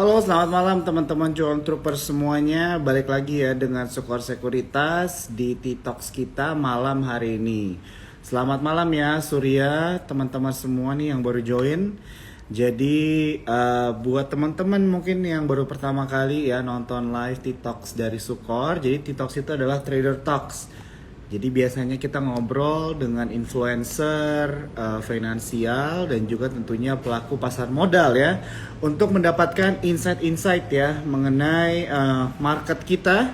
Halo, selamat malam teman-teman Cuan Troopers semuanya. Balik lagi ya dengan Sukor Sekuritas di TikToks kita malam hari ini. Selamat malam ya Surya, teman-teman semua nih yang baru join. Jadi buat teman-teman mungkin yang baru pertama kali ya nonton live TikToks dari Sukor. Jadi TikToks itu adalah Trader Talks. Jadi biasanya kita ngobrol dengan influencer finansial dan juga tentunya pelaku pasar modal ya untuk mendapatkan insight-insight ya mengenai market kita,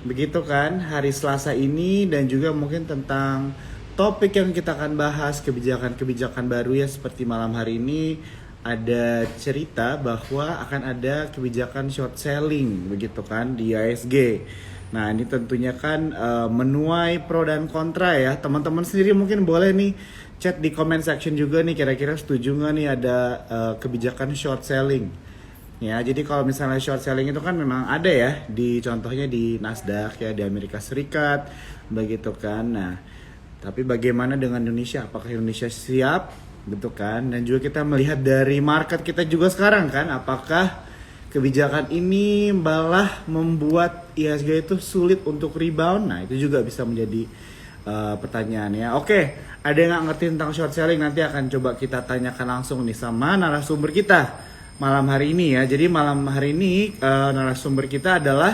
begitu kan, hari Selasa ini, dan juga mungkin tentang topik yang kita akan bahas, kebijakan-kebijakan baru ya, seperti malam hari ini ada cerita bahwa akan ada kebijakan short selling begitu kan di ISG. Nah, ini tentunya kan menuai pro dan kontra ya. Teman-teman sendiri mungkin boleh nih chat di comment section juga nih, kira-kira setuju nggak nih ada kebijakan short selling. Ya, jadi kalau misalnya short selling itu kan memang ada ya, di contohnya di Nasdaq ya, di Amerika Serikat begitu kan. Nah, tapi bagaimana dengan Indonesia? Apakah Indonesia siap gitu kan? Dan juga kita melihat dari market kita juga sekarang kan, apakah kebijakan ini malah membuat IHSG itu sulit untuk rebound? Nah, itu juga bisa menjadi pertanyaan ya. Oke, ada yang nggak ngerti tentang short selling? Nanti akan coba kita tanyakan langsung nih sama narasumber kita malam hari ini ya. Jadi malam hari ini narasumber kita adalah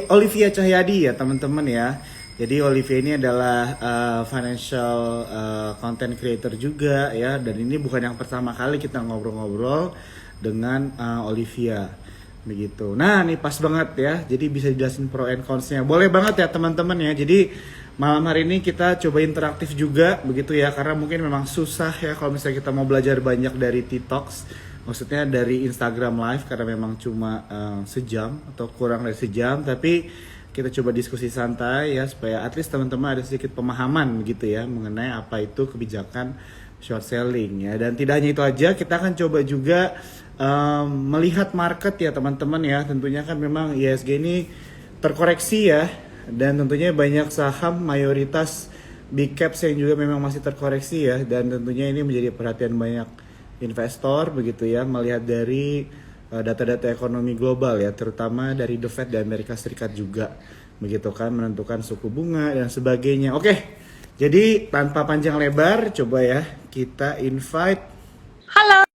Olivia Cahyadi ya teman-teman ya. Jadi Olivia ini adalah financial content creator juga ya. Dan ini bukan yang pertama kali kita ngobrol-ngobrol dengan Olivia begitu. Nah, nih pas banget ya. Jadi bisa dijelasin pro and cons-nya. Boleh banget ya teman-teman ya. Jadi malam hari ini kita coba interaktif juga begitu ya, karena mungkin memang susah ya kalau misalnya kita mau belajar banyak dari TikToks. Maksudnya dari Instagram Live karena memang cuma sejam atau kurang dari sejam, tapi kita coba diskusi santai ya supaya at least teman-teman ada sedikit pemahaman gitu ya mengenai apa itu kebijakan short selling ya. Dan tidak hanya itu aja, kita akan coba juga melihat market ya teman-teman ya. Tentunya kan memang IHSG ini terkoreksi ya, dan tentunya banyak saham mayoritas big caps yang juga memang masih terkoreksi ya, dan tentunya ini menjadi perhatian banyak investor begitu ya, melihat dari data-data ekonomi global ya, terutama dari The Fed dan Amerika Serikat juga begitu kan, menentukan suku bunga dan sebagainya. Oke, jadi tanpa panjang lebar, coba ya kita invite. Halo,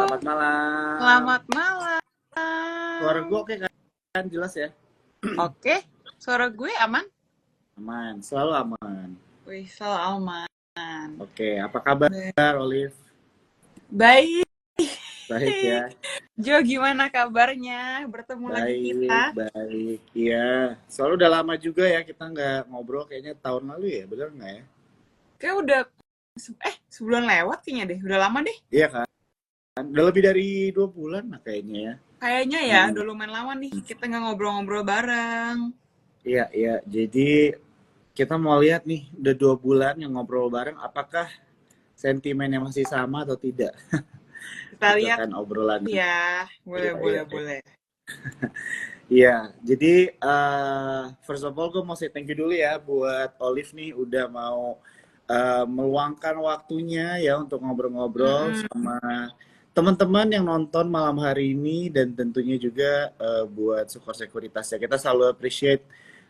Selamat malam. selamat malam. Suara gue oke kan, jelas ya? Oke, suara gue aman? Aman, selalu aman. Wih, selalu aman. Oke, apa kabar Olive? Baik, Baik ya. Jo gimana kabarnya? Bertemu lagi Baik, kita. baik. Iya, soalnya udah lama juga ya kita nggak ngobrol, kayaknya tahun lalu ya, bener nggak ya? Kayak udah, sebulan lewat kayaknya deh. Udah lama deh. Iya kan? Udah lebih dari 2 bulan lah kayaknya ya. Kayaknya ya, Hmm. udah lumayan lama nih kita nggak ngobrol-ngobrol bareng. Iya, iya. Jadi kita mau lihat nih, udah 2 bulan yang ngobrol bareng, apakah sentimennya masih sama atau tidak? Kita Gitu lihat kan obrolannya. ya. Boleh, Iya, iya, boleh, iya. boleh. Iya, jadi first of all gue mau say thank you dulu ya buat Olive nih udah mau meluangkan waktunya ya untuk ngobrol-ngobrol Mm-mm. sama teman-teman yang nonton malam hari ini, dan tentunya juga buat Sukor Sekuritas ya. Kita selalu appreciate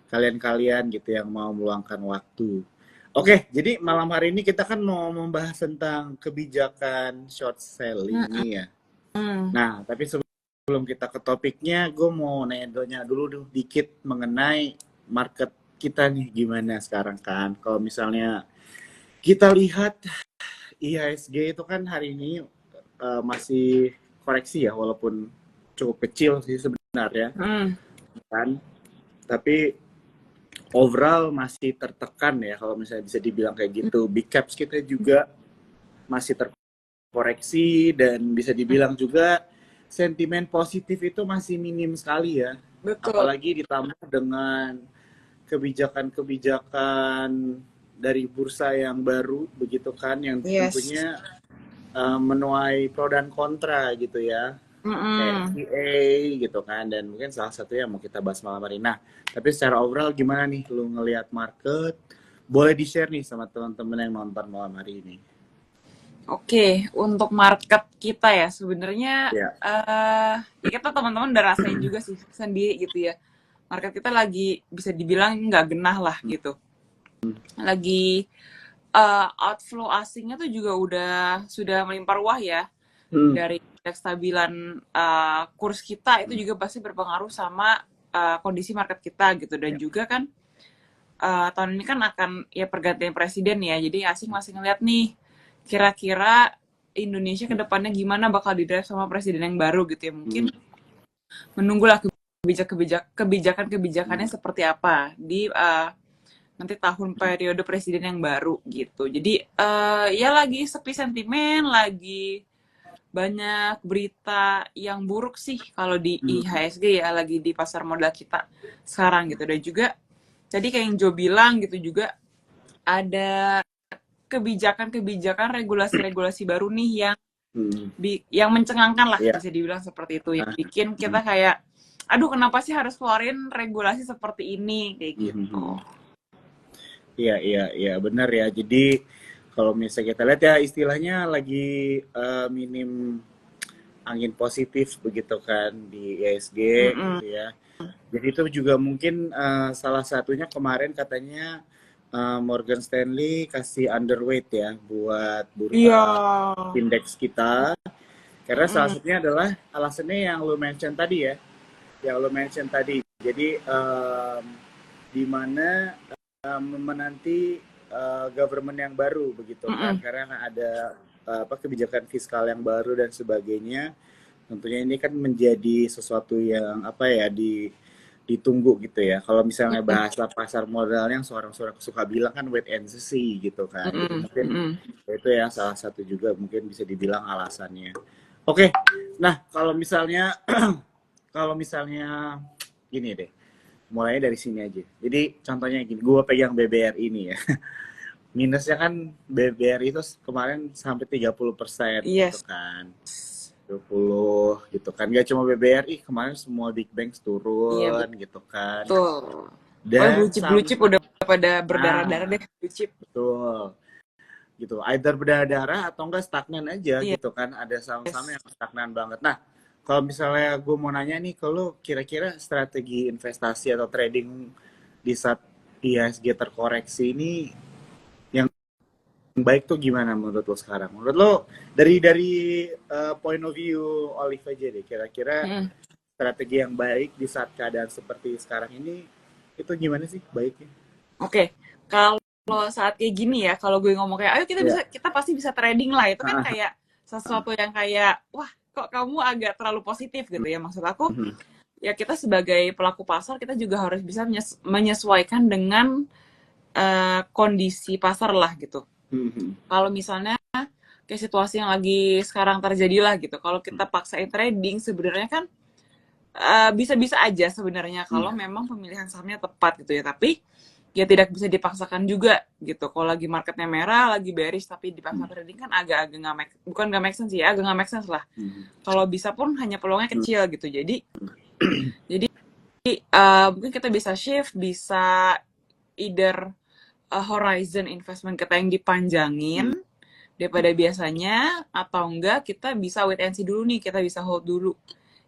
kalian-kalian gitu yang mau meluangkan waktu. Oke, jadi malam hari ini kita kan mau membahas tentang kebijakan short selling Mm-mm. nih ya. Nah, tapi sebelum kita ke topiknya, gue mau nanya dulu dikit mengenai market kita nih gimana sekarang kan. Kalau misalnya kita lihat IHSG itu kan hari ini masih koreksi ya, walaupun cukup kecil sih sebenarnya Mm. kan. Tapi overall masih tertekan ya kalau misalnya bisa dibilang kayak gitu. Big caps kita juga masih terkoreksi, dan bisa dibilang juga sentimen positif itu masih minim sekali ya. Betul. Apalagi ditambah dengan kebijakan-kebijakan dari bursa yang baru begitu kan, yang Yes. tentunya menuai pro dan kontra gitu ya. Kayak Mm-mm. FCA gitu kan, dan mungkin salah satu yang mau kita bahas malam hari. Nah, tapi secara overall gimana nih lu ngelihat market? Boleh di-share nih sama teman-teman yang nonton malam hari ini. Oke, untuk market kita ya sebenarnya Ya. ya kita teman-teman udah rasain juga sih sendiri gitu ya. Market kita lagi bisa dibilang nggak genah lah gitu. Lagi outflow asingnya tuh juga sudah melimpah ruah ya. Hmm. Dari kestabilan kurs kita itu juga pasti berpengaruh sama kondisi market kita gitu, dan Ya. juga kan tahun ini kan akan ya pergantian presiden ya, jadi asing masih ngeliat nih kira-kira Indonesia ke depannya gimana bakal didrive sama presiden yang baru gitu ya. Mungkin Hmm. menunggulah kebijakan-kebijakannya seperti apa di nanti tahun periode presiden yang baru gitu. Jadi ya lagi sepi sentimen, lagi banyak berita yang buruk sih kalau di Hmm. IHSG ya, lagi di pasar modal kita sekarang gitu. Dan juga tadi kayak yang Jo bilang gitu juga ada kebijakan-kebijakan, regulasi-regulasi baru nih Hmm. yang mencengangkan lah, Ya. bisa dibilang seperti itu, yang Ah. bikin Hmm. kita kayak aduh kenapa sih harus keluarin regulasi seperti ini kayak gitu. Hmm. Iya, iya, iya, benar ya. Jadi kalau misalnya kita lihat ya istilahnya lagi minim angin positif begitu kan di ISG Mm-mm. gitu ya. Jadi itu juga mungkin salah satunya kemarin katanya Morgan Stanley kasih underweight ya buat Iya. indeks kita. Karena salah Mm-mm. satunya adalah alasannya yang lo mention tadi ya, yang lo mention tadi. Jadi di mana menanti government yang baru begitu kan, Mm-mm. karena ada kebijakan fiskal yang baru dan sebagainya. Tentunya ini kan menjadi sesuatu yang apa ya ditunggu gitu ya. Kalau misalnya Mm-mm. bahasa pasar modal yang seorang-seorang suka bilang kan wait and see gitu kan. Jadi Mm-mm. mungkin Mm-mm. itu ya salah satu juga mungkin bisa dibilang alasannya. Oke, nah kalau misalnya kalau misalnya gini deh, mulainya dari sini aja. Jadi contohnya gini, gue pegang BBRI ini ya. Minusnya kan BBRI itu kemarin sampai 30% gitu Yes. kan. 20 gitu kan. Gak cuma BBRI, kemarin semua big banks Iya turun gitu kan. betul. Pokoknya Dan blue chip udah sama, pada berdarah-darah nah deh blue chip. betul gitu. Either berdarah atau enggak stagnan aja Iya. gitu kan. Ada saham-saham Yes. yang stagnan banget. Nah, kalau misalnya gue mau nanya nih, kalau kira-kira strategi investasi atau trading di saat IHSG terkoreksi ini yang baik tuh gimana menurut lo sekarang? Menurut lo dari point of view Olive aja deh, kira-kira Mm-mm. strategi yang baik di saat keadaan seperti sekarang ini itu gimana sih baiknya? Oke, kalau saat kayak gini ya, kalau gue ngomong kayak, ayo Ya. kita pasti bisa trading lah, itu kan Ah, kayak ah, sesuatu yang kayak, wah, kok kamu agak terlalu positif gitu ya. Maksud aku, mhm, ya kita sebagai pelaku pasar, kita juga harus bisa menyesuaikan dengan kondisi pasar lah gitu. mhm, Kalau misalnya kayak situasi yang lagi sekarang terjadi lah gitu, kalau kita paksain trading, sebenarnya kan bisa-bisa aja sebenarnya kalau mhm, memang pemilihan sahamnya tepat gitu ya. Tapi ya tidak bisa dipaksakan juga gitu. Kalau lagi marketnya merah, lagi bearish tapi dipaksa mhm, trading kan agak-agak nggak make, bukan nggak make sense ya, agak nggak make sense lah. mhm, Kalau bisa pun hanya peluangnya mhm, kecil gitu. Jadi mungkin kita bisa shift, bisa either horizon investment kita yang mhm, dipanjangin daripada biasanya, atau enggak kita bisa wait and see dulu nih, kita bisa hold dulu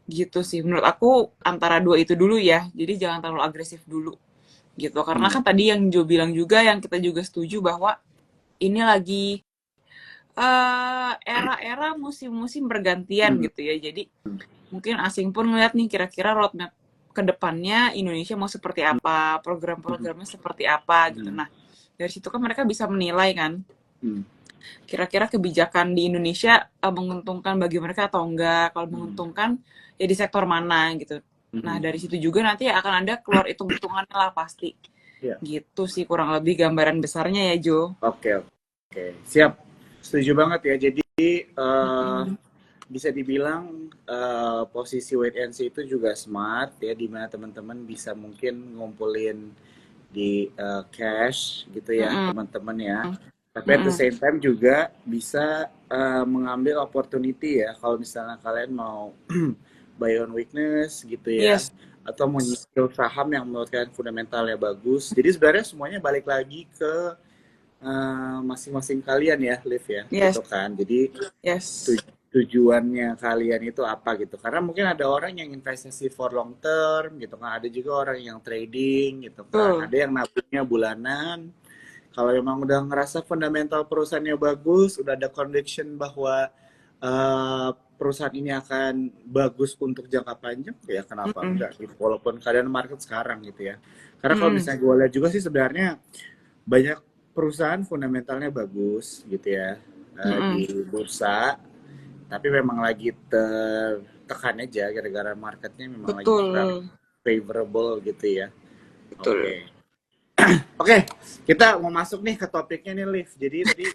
gitu sih. Menurut aku antara dua itu dulu ya, jadi jangan terlalu agresif dulu gitu, karena mhm, kan tadi yang Jo bilang juga, yang kita juga setuju bahwa ini lagi era-era musim-musim bergantian mhm, gitu ya. Jadi mungkin asing pun ngeliat nih kira-kira roadmap ke depannya Indonesia mau seperti apa, program-programnya seperti apa gitu. mhm, Nah, dari situ kan mereka bisa menilai kan mhm, kira-kira kebijakan di Indonesia menguntungkan bagi mereka atau enggak. Kalau mhm, menguntungkan ya di sektor mana gitu. Nah, mhm. dari situ juga nanti akan ada keluar hitung-hitungannya lah pasti. Ya, Gitu sih kurang lebih gambaran besarnya ya, Jo. oke, oke, siap, setuju banget ya. Jadi eh, Mm-mm. bisa dibilang posisi wait and see itu juga smart ya, di mana teman-teman bisa mungkin ngumpulin di cash gitu ya Mm-mm. teman-teman ya. Tapi at the Mm-mm. same time juga bisa mengambil opportunity ya kalau misalnya kalian mau buy on weakness gitu ya, Yes. atau mau nyicil saham yang menurut kalian fundamentalnya bagus. Jadi sebenarnya semuanya balik lagi ke masing-masing kalian ya, Liv ya, Yes, gitu kan. Jadi yes. tujuannya kalian itu apa gitu? Karena mungkin ada orang yang investasi for long term gitu kan, ada juga orang yang trading gitu kan, Betul. ada yang nabungnya bulanan. Kalau memang udah ngerasa fundamental perusahaannya bagus, udah ada conviction bahwa perusahaan ini akan bagus untuk jangka panjang, ya kenapa Mm-mm. enggak gitu. Walaupun keadaan market sekarang gitu ya. Karena kalau Mm-mm. misalnya gue lihat juga sih sebenarnya banyak perusahaan fundamentalnya bagus gitu ya, di Mm-mm. bursa, tapi memang lagi tertekan aja gara-gara marketnya memang lagi kurang Betul. favorable gitu ya. Betul. Oke. Oke, kita mau masuk nih ke topiknya nih, Liv. Jadi tadi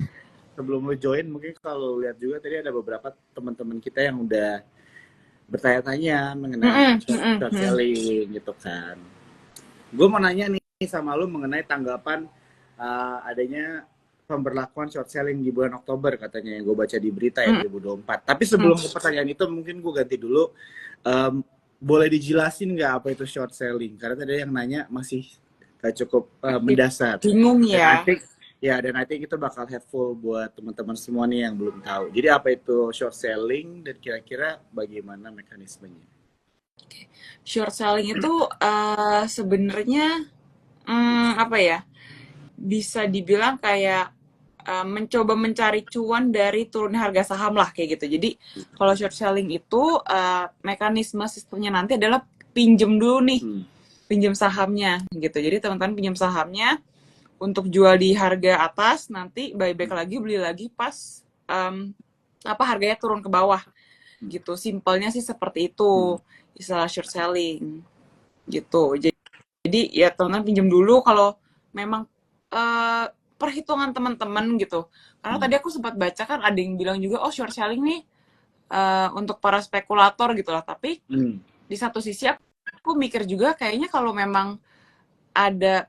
sebelum lu join, mungkin kalau lihat juga tadi ada beberapa teman-teman kita yang udah bertanya-tanya mengenai Mm-mm. short Mm-mm. selling gitu kan. Gue mau nanya nih sama lu mengenai tanggapan adanya pemberlakuan short selling di bulan Oktober katanya yang gue baca di berita ya Mm-mm. 2024. Tapi sebelum ke pertanyaan itu mungkin gue ganti dulu. Boleh dijelasin nggak apa itu short selling? Karena tadi yang nanya masih cukup Masih mendasar. bingung Dan I ya. think ya dan I think itu bakal helpful buat teman-teman semua nih yang belum tahu. Jadi apa itu short selling dan kira-kira bagaimana mekanismenya? Short selling itu sebenarnya apa ya? Bisa dibilang kayak mencoba mencari cuan dari turunnya harga saham lah kayak gitu. Jadi kalau short selling itu mekanisme sistemnya nanti adalah pinjem dulu nih, Hmm. pinjem sahamnya gitu. Jadi teman-teman pinjam sahamnya untuk jual di harga atas, nanti buyback lagi beli lagi pas harganya turun ke bawah gitu. Simpelnya sih seperti itu istilah short selling gitu. Jadi ya teman-teman pinjam dulu kalau memang perhitungan teman-teman gitu. Karena tadi aku sempat baca kan ada yang bilang juga oh short selling nih untuk para spekulator gitu lah. Tapi Hmm. di satu sisi aku mikir juga kayaknya kalau memang ada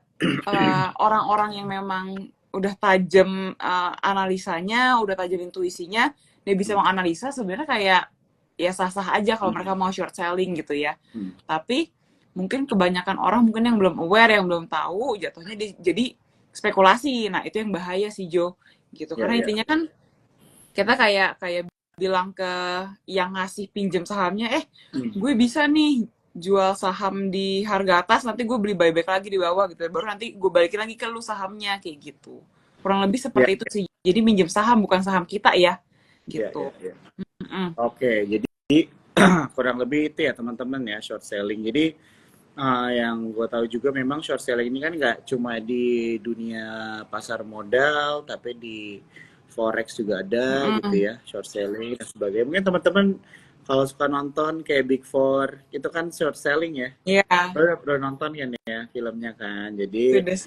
orang-orang yang memang udah tajam analisanya, udah tajam intuisinya, dia bisa menganalisa sebenarnya kayak ya sah-sah aja kalau mereka mau short selling gitu ya. Tapi mungkin kebanyakan orang mungkin yang belum aware, yang belum tahu, jatuhnya jadi spekulasi. Nah, itu yang bahaya sih Jo. Gitu. Ya, Karena ya. intinya kan kita kayak bilang ke yang ngasih pinjem sahamnya, gue bisa nih jual saham di harga atas, nanti gue beli buyback lagi di bawah gitu. Baru nanti gue balikin lagi ke lu sahamnya kayak gitu. Kurang lebih Ya, seperti itu sih. Jadi minjem saham bukan saham kita ya. ya, ya, Gitu. ya. Mm-mm. Oke, jadi kurang lebih itu ya teman-teman ya short selling. Jadi yang gue tahu juga memang short selling ini kan nggak cuma di dunia pasar modal, tapi di forex juga ada gitu Mm-mm. ya short selling dan sebagainya. Mungkin teman-teman kalau suka nonton kayak Big Four itu kan short selling ya. Iya, Lo udah pernah nonton kan ya filmnya kan. Jadi sudah.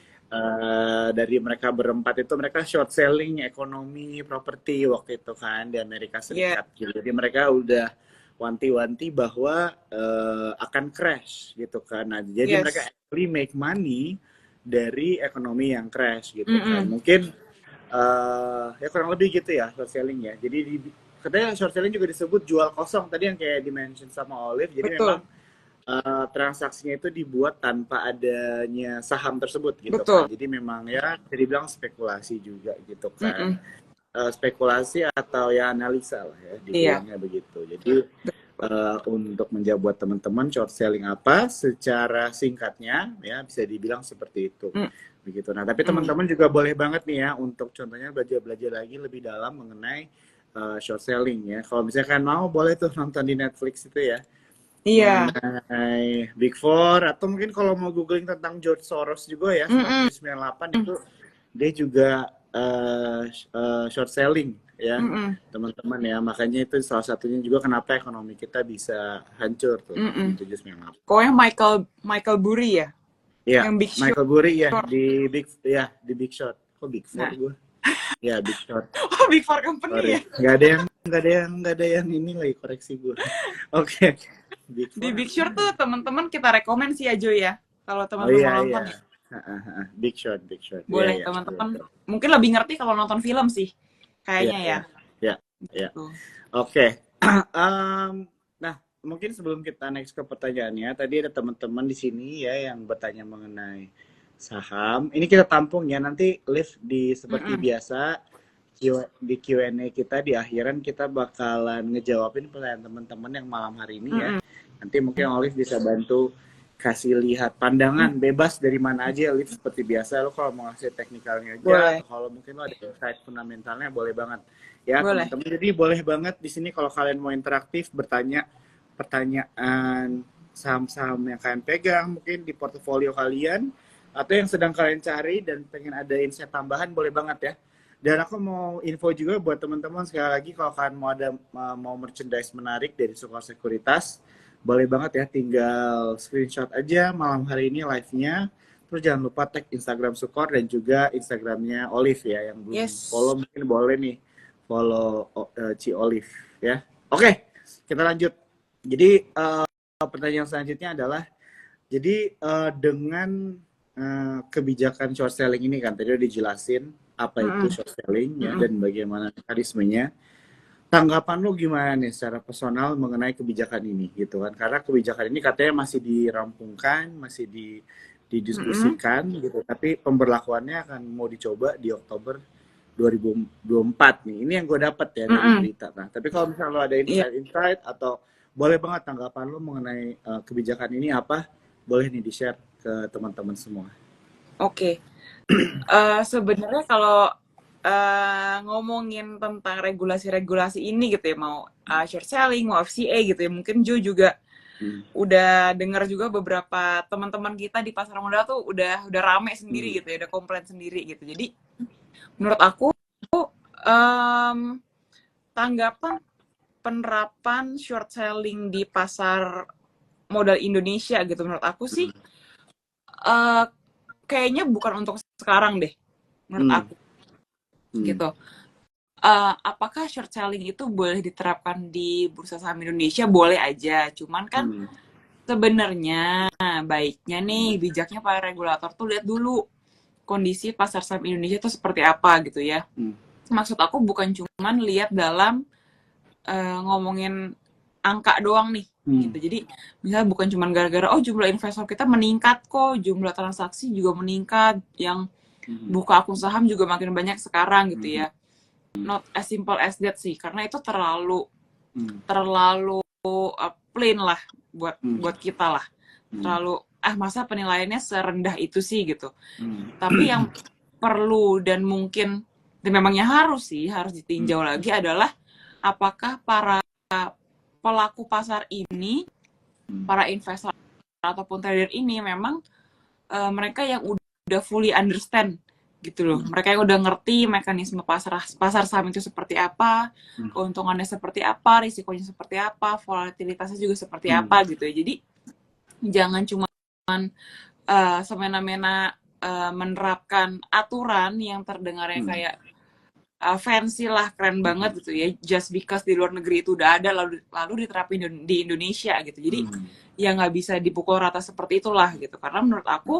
dari mereka berempat itu mereka short selling ekonomi properti waktu itu kan di Amerika Iya, Serikat gitu. Jadi mereka udah wanti-wanti bahwa akan crash gitu kan. Nah, jadi mereka yes. actually make money dari ekonomi yang crash gitu kan. Mm-mm. Mungkin ya kurang lebih gitu ya short selling ya. Jadi katanya short selling juga disebut jual kosong tadi yang kayak dimention sama Olive. Jadi memang Betul, transaksinya itu dibuat tanpa adanya saham tersebut gitu kan. betul. Jadi memang ya bisa dibilang spekulasi juga gitu kan. Mm-mm. Spekulasi atau ya analisa lah ya Iya. dibilangnya begitu. Jadi untuk menjawab teman-teman short selling apa secara singkatnya ya bisa dibilang seperti itu. Begitu. Nah, tapi Mm-mm. teman-teman juga boleh banget nih ya untuk contohnya belajar-belajar lagi lebih dalam mengenai short selling ya. Kalau misalkan mau boleh tuh nonton di Netflix itu ya Iya. mengenai Big Four atau mungkin kalau mau googling tentang George Soros juga ya Mm-mm. 1998 itu dia juga short selling ya Mm-mm. teman-teman ya makanya itu salah satunya juga kenapa ekonomi kita bisa hancur tuh di Mm-mm. 798 Pokoknya Michael Burry ya, ya yang Big Short. Michael Burry ya di Big Short kok Big Four Nah, gue ya Big Short oh Big Four Company sorry ya. nggak ada yang ini lagi koreksi gue oke Big Di Four Big apa Short tuh teman-teman kita rekomen sih aja ya. Kalau oh teman-teman iya mau iya nonton ya. Big Short iya Boleh iya teman-teman. betul. Mungkin lebih ngerti kalau nonton film sih. Iya Kayaknya ya. iya iya iya Tuh. oke. Nah mungkin sebelum kita next ke pertanyaannya tadi ada teman-teman di sini ya yang bertanya mengenai saham. Ini kita tampung ya, nanti live di seperti Mm-mm. biasa di Q&A kita di akhiran kita bakalan ngejawabin pertanyaan teman-teman yang malam hari ini ya. Mm-mm. Nanti mungkin Olive bisa bantu kasih lihat pandangan bebas dari mana aja, Olive, seperti biasa. Lo kalau mau ngasih teknikalnya aja Boleh, atau kalau mungkin lo ada insight fundamentalnya boleh banget ya boleh. teman-teman. Jadi boleh banget di sini kalau kalian mau interaktif bertanya pertanyaan saham-saham yang kalian pegang mungkin di portofolio kalian atau yang sedang kalian cari dan pengen ada insight tambahan boleh banget ya. Dan aku mau info juga buat teman-teman sekali lagi kalau kalian mau merchandise menarik dari Sukor Sekuritas, boleh banget ya tinggal screenshot aja malam hari ini live-nya. Terus jangan lupa tag Instagram Sukor dan juga Instagramnya Olive ya yang belum Yes. follow mungkin boleh nih follow Ci Olive ya. Oke, kita lanjut. Jadi pertanyaan selanjutnya adalah jadi dengan kebijakan short selling ini kan tadi udah dijelasin apa itu Mm-mm. short selling ya Mm-mm. dan bagaimana mekanismenya. Tanggapan lu gimana nih secara personal mengenai kebijakan ini gitu kan? Karena kebijakan ini katanya masih dirampungkan, masih Mm-mm. didiskusikan gitu, tapi pemberlakuannya akan mau dicoba di Oktober 2024 nih. Ini yang gue dapat ya dari Mm-mm. berita. Nah, tapi kalau misalnya lo ada Iya, insight-insight atau boleh banget tanggapan lo mengenai kebijakan ini apa, boleh nih di-share ke teman-teman semua. oke. Sebenarnya kalau ngomongin tentang regulasi-regulasi ini gitu ya, mau short selling, mau FCA gitu ya, mungkin Jo juga Hmm. udah dengar juga beberapa teman-teman kita di pasar modal tuh udah rame Hmm. sendiri gitu ya, udah komplain sendiri gitu. Jadi menurut aku em, tanggapan penerapan short selling di pasar modal Indonesia gitu menurut aku sih Hmm. eh, kayaknya bukan untuk sekarang deh menurut Hmm. aku Hmm. gitu. Apakah short selling itu boleh diterapkan di bursa saham Indonesia? Boleh aja, cuman kan Hmm. sebenarnya baiknya nih bijaknya para regulator tuh lihat dulu kondisi pasar saham Indonesia itu seperti apa gitu ya. Hmm. Maksud aku bukan cuman lihat dalam ngomongin angka doang nih Hmm. gitu. Jadi misalnya bukan cuma gara-gara oh jumlah investor kita meningkat kok, jumlah transaksi juga meningkat, yang Hmm. buka akun saham juga makin banyak sekarang gitu Hmm. ya. Not as simple as that sih, karena itu terlalu Hmm. terlalu plain lah buat Hmm. buat kita lah. Hmm. Terlalu masa penilaiannya serendah itu sih gitu. Hmm. Tapi yang perlu dan mungkin dan memangnya harus ditinjau lagi adalah apakah para pelaku pasar ini, para investor ataupun trader ini memang mereka yang udah fully understand gitu loh. Mereka yang udah ngerti mekanisme pasar saham itu seperti apa, keuntungannya seperti apa, risikonya seperti apa, volatilitasnya juga seperti apa gitu ya. Jadi jangan cuma semena-mena menerapkan aturan yang terdengarnya kayak fancy lah, keren banget gitu ya, just because di luar negeri itu udah ada lalu diterapin di Indonesia gitu. Jadi ya nggak bisa dipukul rata seperti itulah gitu. Karena menurut aku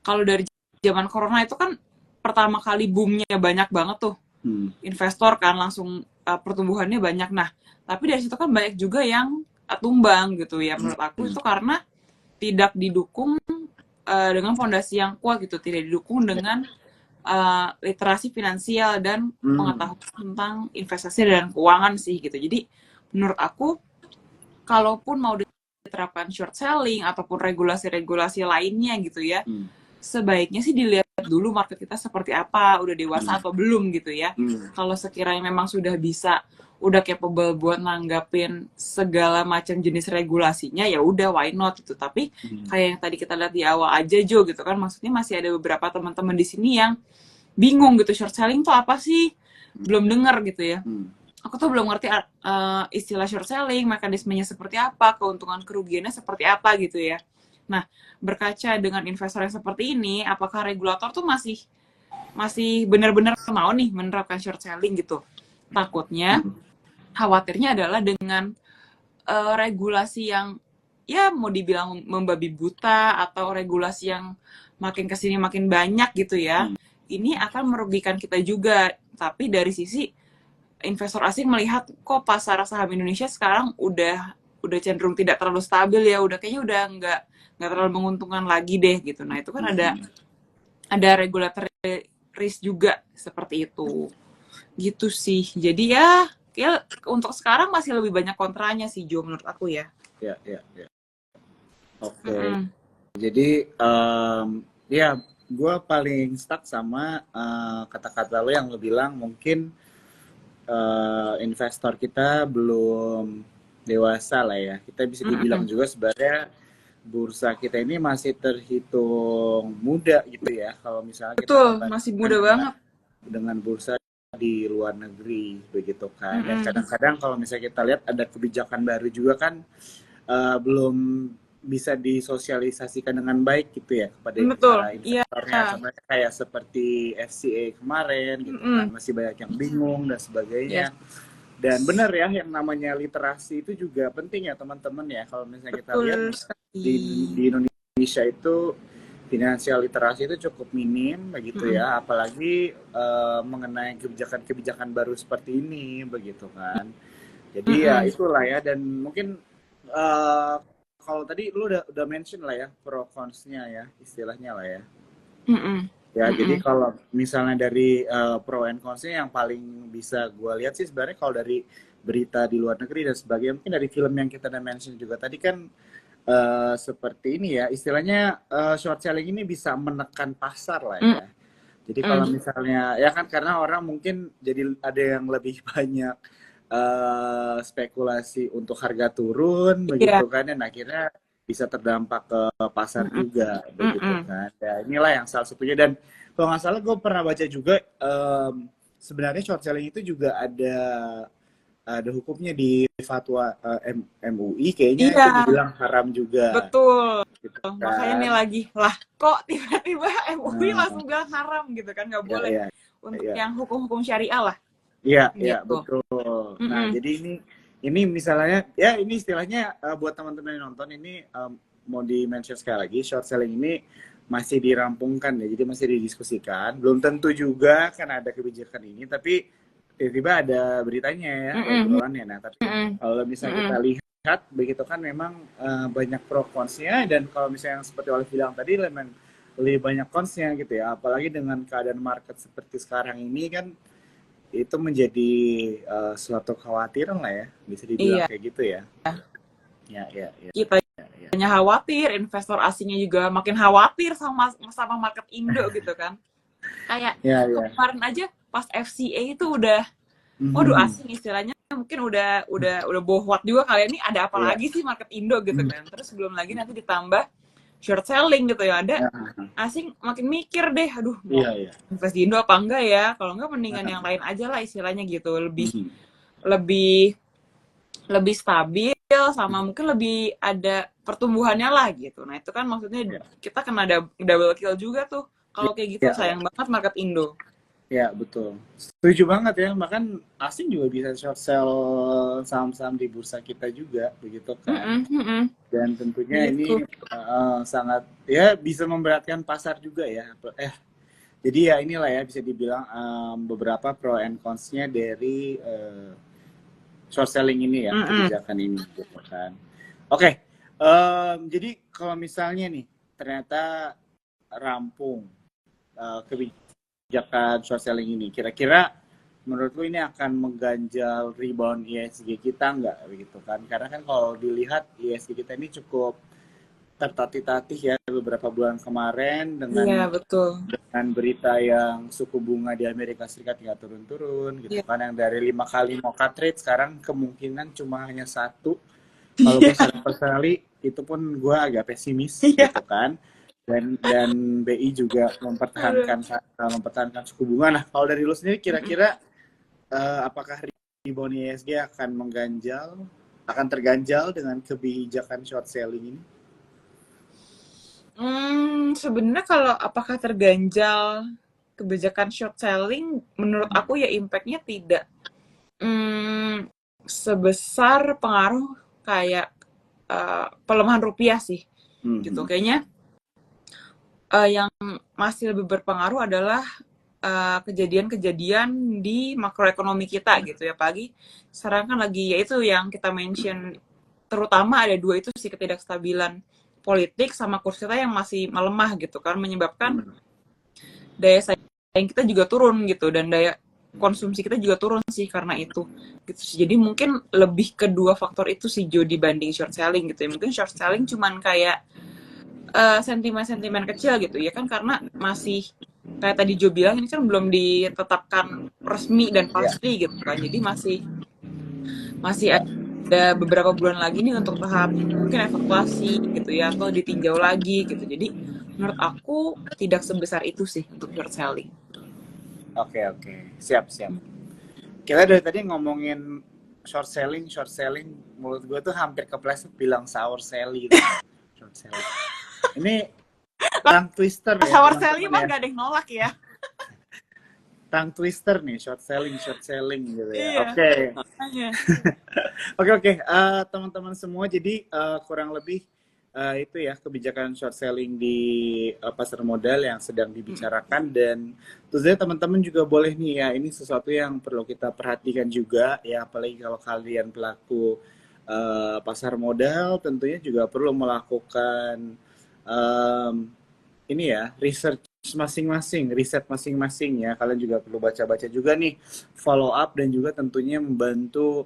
kalau dari zaman corona itu kan pertama kali boomnya banyak banget tuh investor kan langsung pertumbuhannya banyak. Nah tapi dari situ kan banyak juga yang tumbang gitu ya. Menurut aku itu karena tidak didukung dengan fondasi yang kuat gitu, tidak didukung dengan literasi finansial dan pengetahuan tentang investasi dan keuangan sih gitu. Jadi menurut aku kalaupun mau diterapkan short selling ataupun regulasi-regulasi lainnya gitu ya, sebaiknya sih dilihat dulu market kita seperti apa, udah dewasa atau belum gitu ya. Kalau sekiranya memang sudah bisa, udah capable buat nanggapin segala macam jenis regulasinya, ya udah why not gitu. Tapi kayak yang tadi kita lihat di awal aja Jo gitu kan, maksudnya masih ada beberapa teman-teman di sini yang bingung gitu, short selling tuh apa sih? Belum dengar gitu ya. Aku tuh belum ngerti istilah short selling, mekanismenya seperti apa, keuntungan kerugiannya seperti apa gitu ya. Nah, berkaca dengan investor yang seperti ini, apakah regulator tuh masih benar-benar mau nih menerapkan short selling gitu? Takutnya, khawatirnya adalah dengan regulasi yang ya mau dibilang membabi buta atau regulasi yang makin kesini makin banyak gitu ya, ini akan merugikan kita juga. Tapi dari sisi investor asing melihat kok pasar saham Indonesia sekarang udah cenderung tidak terlalu stabil ya, udah kayaknya udah nggak terlalu menguntungkan lagi deh gitu. Nah itu kan ada regulatory risk juga seperti itu gitu sih. Jadi ya untuk sekarang masih lebih banyak kontranya sih Jo menurut aku ya. Ya, ya, ya. Oke. Mm-mm. Jadi ya gue paling stuck sama kata-kata lo yang lo bilang mungkin investor kita belum dewasa lah ya. Kita bisa dibilang Mm-mm. juga sebenarnya bursa kita ini masih terhitung muda gitu ya. Kalau misalnya kita Betul, masih membandingkan muda banget. dengan bursa di luar negeri begitu kan. Dan Mm-mm. kadang-kadang kalau misalnya kita lihat ada kebijakan baru juga kan belum bisa disosialisasikan dengan baik gitu ya kepada Betul, para iya. investornya, contohnya kayak seperti FCA kemarin gitu kan, Mm-mm. masih banyak yang bingung dan sebagainya. Yes, Dan benar ya, yang namanya literasi itu juga penting ya teman-teman ya. Kalau misalnya kita lihat betul di, sekali. di Indonesia itu finansial literasi itu cukup minim begitu Mm-mm. ya, apalagi mengenai kebijakan-kebijakan baru seperti ini begitu kan. Jadi ya Mm-mm. itulah ya, dan mungkin eh, kalau tadi lu udah mention lah ya pro cons-nya ya istilahnya lah ya. Mm-mm. Ya, jadi Mm-mm. kalau misalnya dari pro and cons-nya yang paling bisa gue lihat sih sebenarnya kalau dari berita di luar negeri dan sebagainya, mungkin dari film yang kita udah mention juga tadi kan seperti ini ya, istilahnya short selling ini bisa menekan pasar lah ya. Jadi kalau Mm-mm. misalnya ya kan karena orang mungkin jadi ada yang lebih banyak spekulasi untuk harga turun Iya. begitu kan, dan akhirnya bisa terdampak ke pasar Mm-mm. juga begitu Mm-mm. kan. Ya inilah yang salah satunya, dan kalau nggak salah gue pernah baca juga sebenarnya short selling itu juga ada hukumnya di fatwa MUI kayaknya Iya, itu dibilang haram juga betul. gitu Makanya nih kan. lagi, lah kok tiba-tiba MUI Nah, langsung bilang haram gitu kan, nggak ya boleh ya untuk ya yang hukum-hukum syariah lah iya iya gitu. betul. Nah Mm-mm. jadi ini misalnya ya ini istilahnya buat teman-teman yang nonton ini mau di mention sekali lagi, short selling ini masih dirampungkan ya, jadi masih didiskusikan, belum tentu juga kan ada kebijakan ini, tapi tiba-tiba ada beritanya ya, Mm-mm. obrolannya. Nah tapi Mm-mm. kalau misalnya kita Mm-mm. lihat begitu kan memang banyak pro consnya, dan kalau misalnya yang seperti Olive bilang tadi memang lebih banyak consnya gitu ya, apalagi dengan keadaan market seperti sekarang ini kan itu menjadi suatu kekhawatiran lah ya, bisa dibilang Iya, kayak gitu ya. Ya, ya, ya, kita ya. hanya khawatir, investor asingnya juga makin khawatir sama market Indo gitu kan. Kayak Ya, ya. kemarin aja pas FCA itu udah, waduh Mhm. asing istilahnya mungkin udah bohwat juga kalian ini ada apa Iya. lagi sih market Indo gitu kan. Terus belum lagi nanti ditambah short selling gitu ya, ada Ya, asing makin mikir deh, aduh mau iya, iya. invest di Indo apa enggak ya, kalau enggak mendingan yang lain aja lah istilahnya gitu, lebih Mhm. lebih lebih stabil sama mungkin lebih ada pertumbuhannya lah gitu. Nah itu kan maksudnya Ya, kita kena double kill juga tuh kalau kayak gitu, ya, ya. sayang banget market Indo. Ya, betul. Setuju banget ya. Bahkan asing juga bisa short sell saham-saham di bursa kita juga, begitu kan. Mm-mm, mm-mm. Dan tentunya Gitu. ini sangat ya bisa memberatkan pasar juga ya. Jadi ya inilah ya bisa dibilang beberapa pro and cons-nya dari short selling ini ya, Mm-mm. kebijakan ini gitu kan. Oke, jadi kalau misalnya nih ternyata rampung kebijakan short selling ini, kira-kira menurut lu ini akan mengganjal rebound ISG kita nggak begitu kan? Karena kan kalau dilihat ISG kita ini cukup tertatih-tatih ya beberapa bulan kemarin Iya dengan betul. berita yang suku bunga di Amerika Serikat nggak turun-turun gitu Iya. kan, yang dari 5 kali mau cut rate sekarang kemungkinan cuma hanya satu. Kalau gue Iya. secara personally itu pun gue agak pesimis Iya. gitu kan, dan BI juga Aduh. mempertahankan suku bunga. Nah kalau dari lu sendiri kira-kira apakah rebound ISG akan terganjal dengan kebijakan short selling ini? Sebenarnya kalau apakah terganjal kebijakan short selling, menurut aku ya impact-nya tidak sebesar pengaruh kayak pelemahan rupiah sih, gitu. Kayaknya yang masih lebih berpengaruh adalah kejadian-kejadian di makroekonomi kita gitu ya, pagi sekarang kan lagi yaitu yang kita mention, terutama ada dua itu sih, ketidakstabilan politik sama kurs kita yang masih melemah gitu kan, menyebabkan Hmm. daya saing kita juga turun gitu, dan daya konsumsi kita juga turun sih karena itu gitu sih. Jadi mungkin lebih kedua faktor itu sih Jo dibanding short selling gitu ya. Mungkin short selling cuman kayak sentimen-sentimen kecil gitu ya kan, karena masih kayak tadi Jo bilang ini kan belum ditetapkan resmi dan Ya. pasti gitu kan. Jadi masih ada beberapa bulan lagi nih untuk tahap mungkin evaluasi gitu ya, atau ditinjau lagi gitu. Jadi menurut aku tidak sebesar itu sih untuk short selling. Oke, siap. Kita dari tadi ngomongin short selling, mulut gue tuh hampir kepleset bilang sour selling. Short selling. Ini tongue twister ya Sour selling teman-teman mah ya. gak ada yang nolak ya. Tongue twister nih, short selling gitu ya. Iya, Oke. makanya. Oke. Teman-teman semua, jadi kurang lebih itu ya kebijakan short selling di pasar modal yang sedang dibicarakan, dan tentunya teman-teman juga boleh nih ya, ini sesuatu yang perlu kita perhatikan juga ya, apalagi kalau kalian pelaku pasar modal, tentunya juga perlu melakukan em, ini ya, riset masing-masing ya. Kalian juga perlu baca-baca juga nih, follow up, dan juga tentunya membantu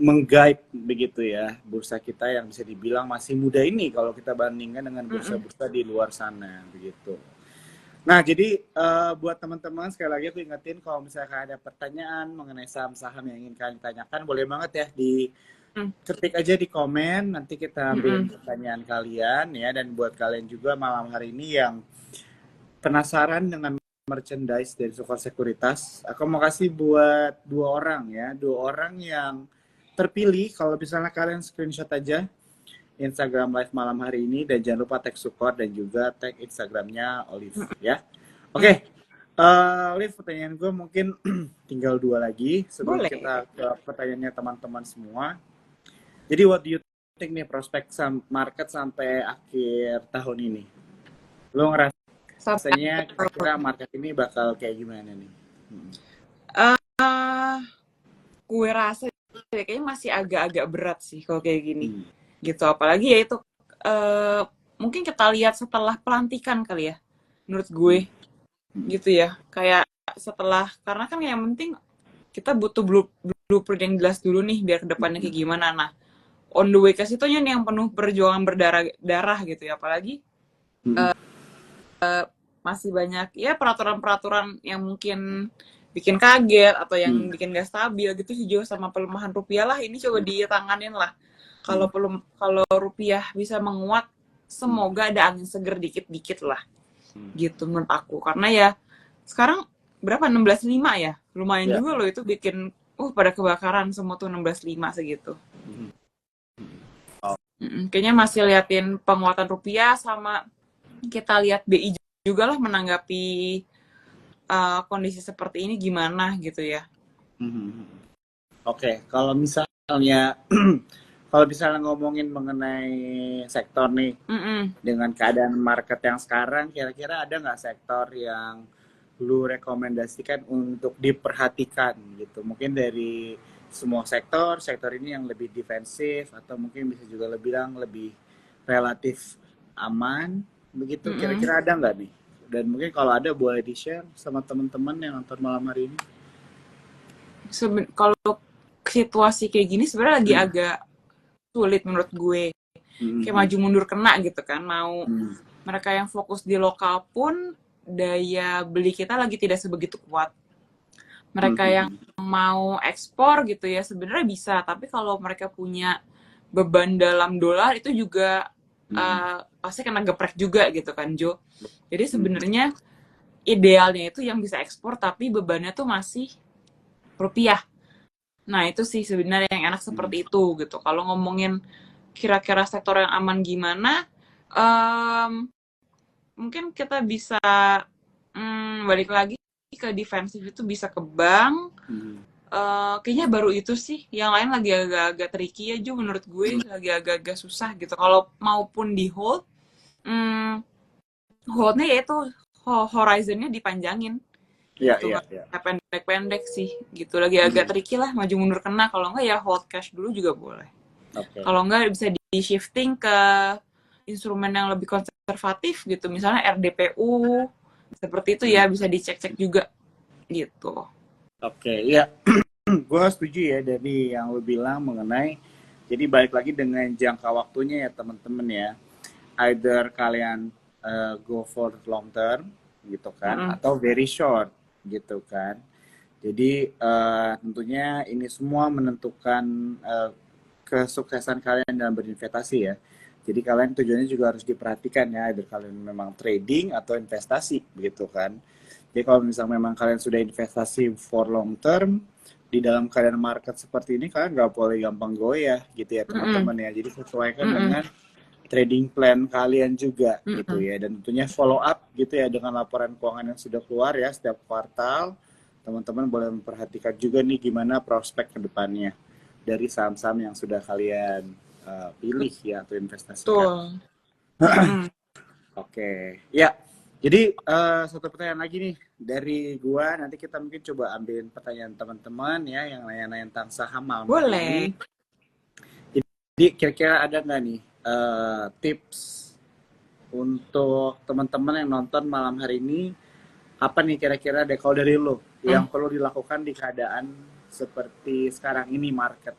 meng-guide begitu ya bursa kita yang bisa dibilang masih muda ini kalau kita bandingkan dengan bursa-bursa di luar sana begitu. Nah, jadi buat teman-teman sekali lagi aku ingetin, kalau misalkan ada pertanyaan mengenai saham-saham yang ingin kalian tanyakan, boleh banget ya ketik aja di komen, nanti kita ambilin pertanyaan kalian ya. Dan buat kalian juga malam hari ini yang penasaran dengan merchandise dari Sukor Sekuritas, aku mau kasih buat dua orang yang terpilih. Kalau misalnya kalian screenshot aja Instagram live malam hari ini, dan jangan lupa tag Sukor dan juga tag Instagramnya Olive ya. Oke. Olive, pertanyaan gue mungkin tinggal dua lagi sebelum Boleh. kita ke pertanyaannya teman-teman semua. Jadi what do you think nih prospek market sampai akhir tahun ini? Lo rasanya kira-kira market ini bakal kayak gimana nih? Gue rasa kayaknya masih agak-agak berat sih kalau kayak gini. Gitu, apalagi ya itu mungkin kita lihat setelah pelantikan kali ya. Menurut gue gitu ya. Kayak setelah, karena kan yang penting kita butuh blueprint yang jelas dulu nih biar kedepannya kayak gimana. Nah, on the way ke situnya nih yang penuh perjuangan berdarah gitu ya. Apalagi masih banyak ya peraturan-peraturan yang mungkin bikin kaget atau yang bikin gak stabil gitu sih Jo, sama pelemahan rupiah lah ini coba ditanganin lah. Kalau rupiah bisa menguat, semoga ada angin seger dikit-dikit lah. Gitu menurut aku. Karena ya sekarang berapa, 16.5 ya? Lumayan juga loh itu bikin pada kebakaran semua tuh 16.5 segitu. Kayaknya masih liatin penguatan rupiah, sama kita lihat BI juga lah menanggapi kondisi seperti ini gimana gitu ya. Oke, kalau misalnya ngomongin mengenai sektor nih, dengan keadaan market yang sekarang, kira-kira ada nggak sektor yang lu rekomendasikan untuk diperhatikan gitu? Mungkin dari semua sektor ini yang lebih defensif, atau mungkin bisa juga lebih relatif aman begitu. Kira-kira ada nggak nih? Dan mungkin kalau ada boleh di-share sama teman-teman yang nonton malam hari ini. Kalau situasi kayak gini sebenarnya lagi agak sulit menurut gue. Kayak maju mundur kena gitu kan. Mau mereka yang fokus di lokal pun daya beli kita lagi tidak sebegitu kuat. Mereka yang mau ekspor gitu ya sebenarnya bisa, tapi kalau mereka punya beban dalam dolar itu juga pasti kena geprek juga gitu kan Jo. Jadi sebenarnya idealnya itu yang bisa ekspor tapi bebannya tuh masih rupiah. Nah itu sih sebenarnya yang enak seperti itu gitu. Kalau ngomongin kira-kira sektor yang aman gimana, mungkin kita bisa balik lagi ke defensif, itu bisa ke bank. Kayaknya baru itu sih, yang lain lagi agak-agak tricky ya Jo menurut gue, lagi agak-agak susah gitu. Kalau maupun di hold, holdnya yaitu horizonnya dipanjangin. Gitu, pendek-pendek sih gitu, lagi agak tricky lah, maju mundur kena. Kalau enggak ya hold cash dulu juga boleh. Kalau enggak bisa shifting ke instrumen yang lebih konservatif gitu, misalnya RDPU seperti itu ya, bisa dicek-cek juga gitu. Oke, ya. Gue setuju ya dari yang lo bilang mengenai, jadi balik lagi dengan jangka waktunya ya teman-teman ya. Either kalian go for long term gitu kan, atau very short gitu kan. Jadi tentunya ini semua menentukan kesuksesan kalian dalam berinvestasi ya. Jadi kalian tujuannya juga harus diperhatikan ya, either kalian memang trading atau investasi begitu kan. Jadi kalau misalnya memang kalian sudah investasi for long term, di dalam keadaan market seperti ini kalian nggak boleh gampang goyah gitu ya teman-teman ya. Jadi sesuaikan dengan trading plan kalian juga gitu ya, dan tentunya follow up gitu ya dengan laporan keuangan yang sudah keluar ya setiap kuartal. Teman-teman boleh memperhatikan juga nih gimana prospek ke depannya dari saham-saham yang sudah kalian pilih ya atau investasikan. Oke, ya. Jadi satu pertanyaan lagi nih dari gua, nanti kita mungkin coba ambil pertanyaan teman-teman ya yang nanya-nanya tentang saham malam hari ini. Jadi kira-kira ada nggak nih tips untuk teman-teman yang nonton malam hari ini, apa nih kira-kira deh kalau dari lo yang perlu dilakukan di keadaan seperti sekarang ini market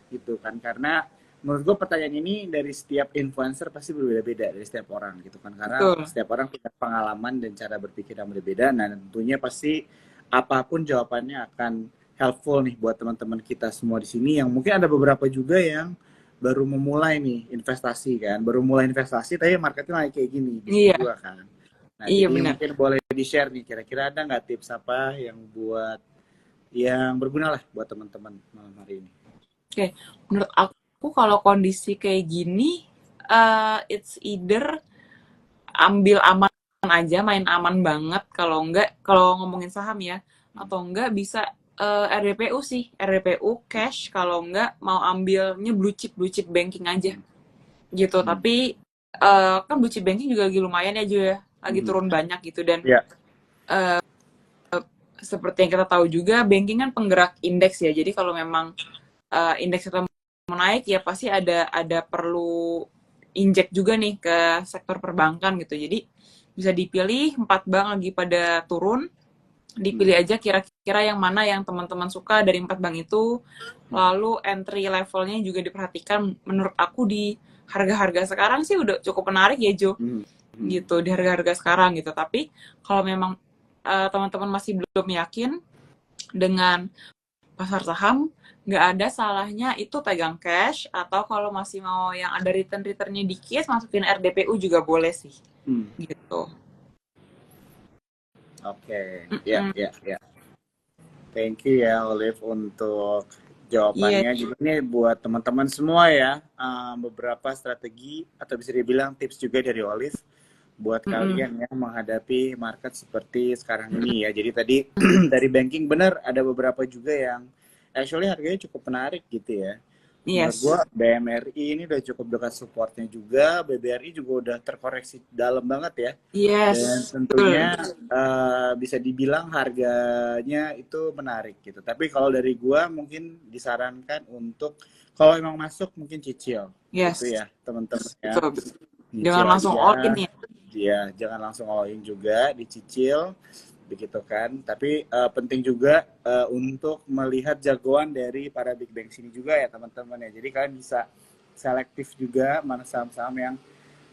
gitu kan? Karena menurut gue pertanyaan ini dari setiap influencer pasti berbeda-beda dari setiap orang gitu kan, karena setiap orang punya pengalaman dan cara berpikir yang berbeda. Nah tentunya pasti apapun jawabannya akan helpful nih buat teman-teman kita semua di sini, yang mungkin ada beberapa juga yang baru memulai nih investasi kan, baru mulai investasi tapi marketnya naik kayak gini bisa juga kan. Nah jadi mungkin boleh di-share nih, kira-kira ada nggak tips apa yang buat yang berguna lah buat teman-teman malam hari ini. Oke, menurut aku kalau kondisi kayak gini, it's either ambil aman aja, main aman banget, kalau enggak, kalau ngomongin saham ya, atau enggak bisa RDPU sih, RDPU cash, kalau enggak mau ambilnya blue chip banking aja gitu. Tapi kan blue chip banking juga lagi lumayan ya juga, lagi turun banyak gitu. Dan seperti yang kita tahu juga, banking kan penggerak indeks ya, jadi kalau memang indeks kita mau naik ya pasti ada perlu injek juga nih ke sektor perbankan gitu. Jadi bisa dipilih 4 bank lagi pada turun, dipilih aja kira-kira yang mana yang teman-teman suka dari 4 bank itu, lalu entry levelnya juga diperhatikan. Menurut aku di harga-harga sekarang sih udah cukup menarik ya Jo, gitu, di harga-harga sekarang gitu. Tapi kalau memang teman-teman masih belum yakin dengan pasar saham, nggak ada salahnya itu pegang cash, atau kalau masih mau yang ada return-returnnya dikit, masukin RDPU juga boleh sih. Gitu. Oke, ya. Thank you ya Olive untuk jawabannya. Jadi ini buat teman-teman semua ya, beberapa strategi atau bisa dibilang tips juga dari Olive buat kalian yang menghadapi market seperti sekarang ini ya. Jadi tadi dari banking benar ada beberapa juga yang actually harganya cukup menarik gitu ya. Menurut gua BMRI ini udah cukup dekat supportnya juga, BBRI juga udah terkoreksi dalam banget ya. Dan tentunya bisa dibilang harganya itu menarik gitu. Tapi kalau dari gua mungkin disarankan untuk kalau emang masuk mungkin cicil gitu ya teman-teman ya. Jangan langsung all in ya. Ya, jangan langsung all in juga, dicicil begitu kan. Tapi penting juga untuk melihat jagoan dari para big bank sini juga ya teman-teman ya. Jadi kalian bisa selektif juga mana saham-saham yang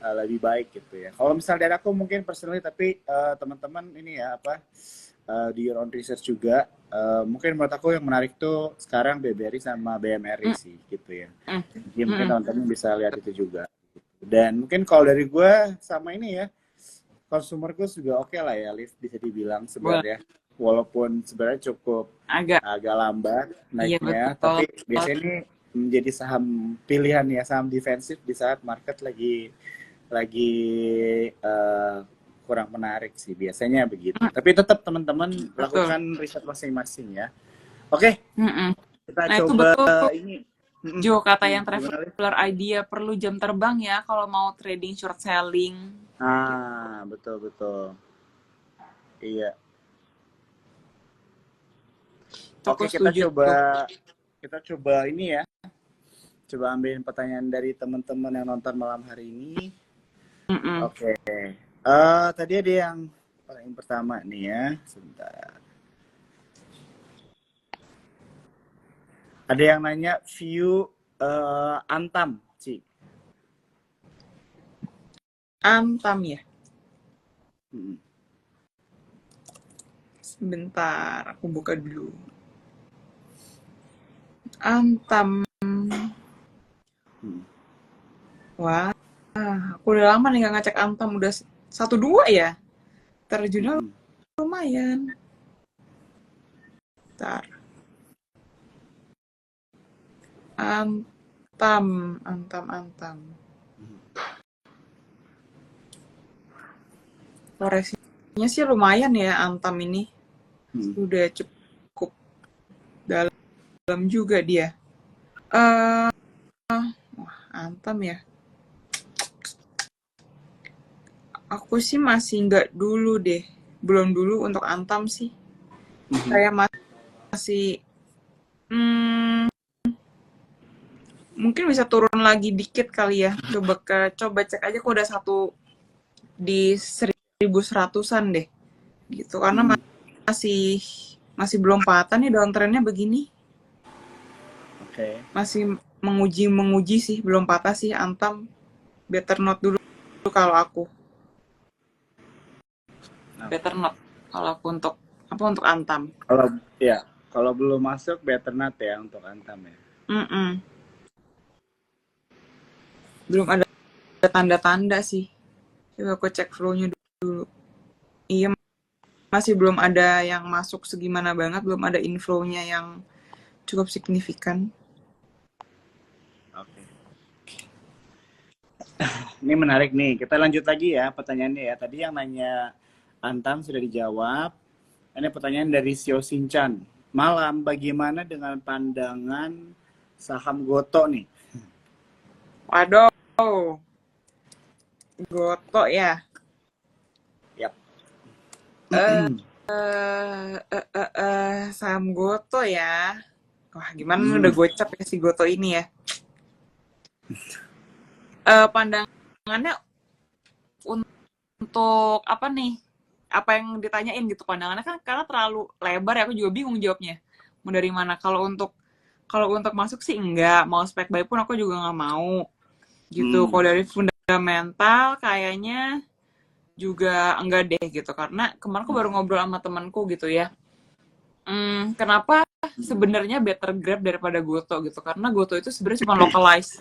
lebih baik gitu ya. Kalau misal dari aku mungkin personally, tapi teman-teman ini ya di your own research juga, mungkin menurut aku yang menarik tuh sekarang BBRI sama BMRI sih gitu ya. Jadi mungkin teman-teman bisa lihat itu juga. Dan mungkin kalau dari gue sama ini ya, consumer goods juga oke lah ya, Liv, bisa dibilang sebenarnya. Walaupun sebenarnya cukup agak lambat naiknya, tapi biasanya ini menjadi saham pilihan ya, saham defensif di saat market lagi kurang menarik sih, biasanya begitu. Tapi tetap teman-teman lakukan riset masing-masing ya. Oke, kita coba ini. Jo, kata yang traveler idea perlu jam terbang ya kalau mau trading short selling. Betul. Iya. Oke, kita coba ini ya. coba ambilin pertanyaan dari teman-teman yang nonton malam hari ini. Mm-mm. Oke. Tadi ada yang paling pertama nih ya. Sebentar. Ada yang nanya view Antam, Ci. Antam ya. Mm-mm. Sebentar, aku buka dulu. Antam. Mm. Wah, aku udah lama nih gak ngecek Antam. Udah 1-2 ya. Terjunnya Mm-mm. lumayan. Bentar. Antam, Antam. Koreksinya sih lumayan ya Antam ini. Mm. Udah cukup dalam juga dia. Eh, wah, Antam ya. Aku sih masih nggak dulu deh. Belum dulu untuk Antam sih. Mhm. Kayak masih mungkin bisa turun lagi dikit kali ya. Coba cek aja kok udah satu di 1.100-an deh. Gitu. Karena Mhm. masih masih belum patah nih downtrendnya begini. Oke. Masih menguji sih, belum patah sih Antam. Better not dulu kalau aku. Better not kalau aku untuk Antam. Kalau ya, kalau belum masuk better not ya untuk Antam ya. Mm-mm. Belum ada tanda-tanda sih. Coba aku cek flow-nya dulu. Iya, masih belum ada yang masuk segimana banget, belum ada inflow-nya yang cukup signifikan. Oke. Ini menarik nih. Kita lanjut lagi ya pertanyaannya ya. Tadi yang nanya Antam sudah dijawab. Ini pertanyaan dari Sio Sinchan. Malam, bagaimana dengan pandangan saham Goto nih? Waduh, Goto ya. Yap. Saham Goto ya. Wah, gimana udah Hmm. gocap ya si Goto ini ya. Pandangannya untuk apa nih? Apa yang ditanyain gitu pandangannya kan karena terlalu lebar ya aku juga bingung jawabnya. Mau dari mana? Kalau untuk masuk sih enggak, mau spek buy pun aku juga nggak mau gitu. Kalau dari fundamental kayaknya juga enggak deh gitu karena kemarin aku baru ngobrol sama temanku gitu ya. Kenapa sebenarnya better Grab daripada Goto gitu? Karena Goto itu sebenarnya cuma localize.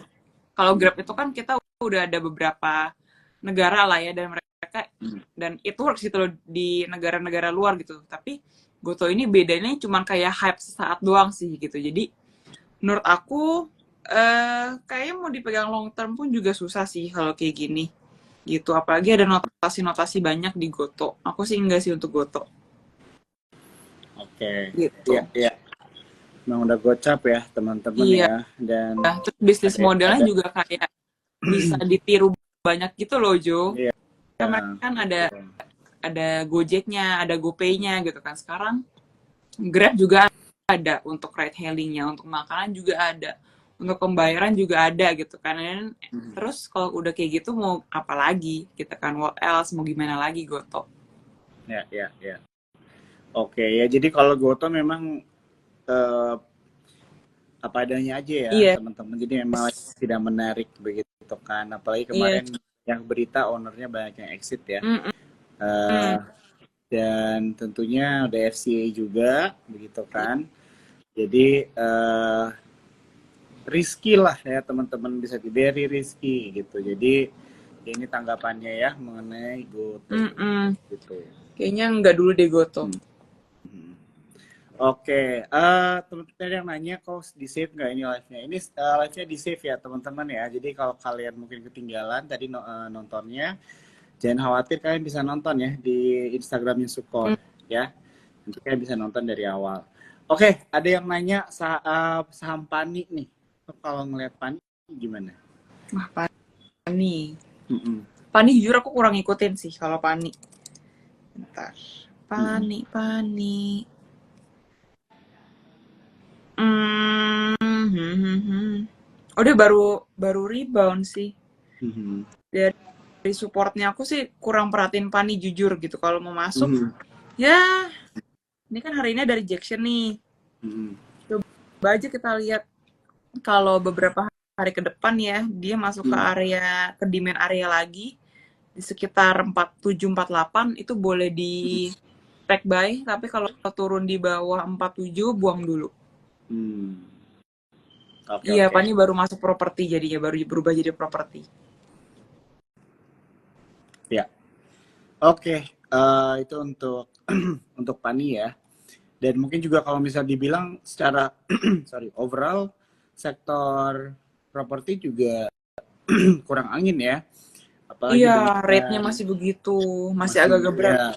Kalau Grab itu kan kita udah ada beberapa negara lah ya dan mereka dan itu works gitu loh di negara-negara luar gitu. Tapi Goto ini bedanya cuma kayak hype sesaat doang sih gitu. Jadi menurut aku kayaknya mau dipegang long term pun juga susah sih kalau kayak gini gitu. Apalagi ada notasi-notasi banyak di Goto. Aku sih enggak sih untuk Goto Oke. Iya, gitu. iya. Memang udah gocap ya teman-teman Iya, ya. Dan terus bisnis ada modelnya ada juga kayak bisa ditiru banyak gitu loh Jo. iya. Kan mereka kan ada Gojeknya, ada GoPay-nya gitu kan. Sekarang Grab juga ada untuk ride hailing-nya, untuk makanan juga ada, untuk pembayaran juga ada gitu kan. Dan terus kalau udah kayak gitu mau apa lagi gitu kan? What else? Mau gimana lagi Goto? Ya, ya, ya. Oke, ya jadi kalau Goto memang eh, apa adanya aja ya Iya, teman-teman. Jadi memang tidak menarik begitu kan. Apalagi iya. kemarin yang berita ownernya banyak yang exit ya. Mm-mm. Eh, dan tentunya ada FCA juga begitu kan. Jadi risky lah ya teman-teman, bisa di very risky gitu. Jadi ini tanggapannya ya mengenai Goto Mm-mm. gitu. Kayaknya nggak dulu deh Goto. Oke, teman-teman yang nanya kok di save nggak ini live-nya? Ini live-nya di save ya teman-teman ya. Jadi kalau kalian mungkin ketinggalan tadi nontonnya, jangan khawatir, kalian bisa nonton ya di Instagramnya Sukor ya. Nanti kalian bisa nonton dari awal. Oke, ada yang nanya saham Pani nih. Kalau ngeliat Pani gimana? Wah, Pani. Mm-mm. Pani jujur aku kurang ngikutin sih kalau Pani. Bentar. Mm-mm. Pani. Oh, dia baru baru rebound sih. Mhm. Dari supportnya aku sih kurang perhatiin Pani jujur gitu. Kalau mau masuk, Mhm. ya ini kan hari ini dari Jackson nih. Mhm. Coba aja kita lihat kalau beberapa hari ke depan ya, dia masuk ke Mhm. area, ke demand area lagi di sekitar 47-48 itu boleh di take buy, tapi kalau turun di bawah 47 buang dulu. Hmm. Oke, Iya, oke. Pani baru masuk properti jadinya, baru berubah jadi properti. Ya. Oke, itu untuk untuk Pani ya. Dan mungkin juga kalau misal dibilang secara sorry, overall sektor properti juga kurang angin ya. Apalagi Iya, rate-nya dengan masih begitu, masih masih agak-agak berat. ya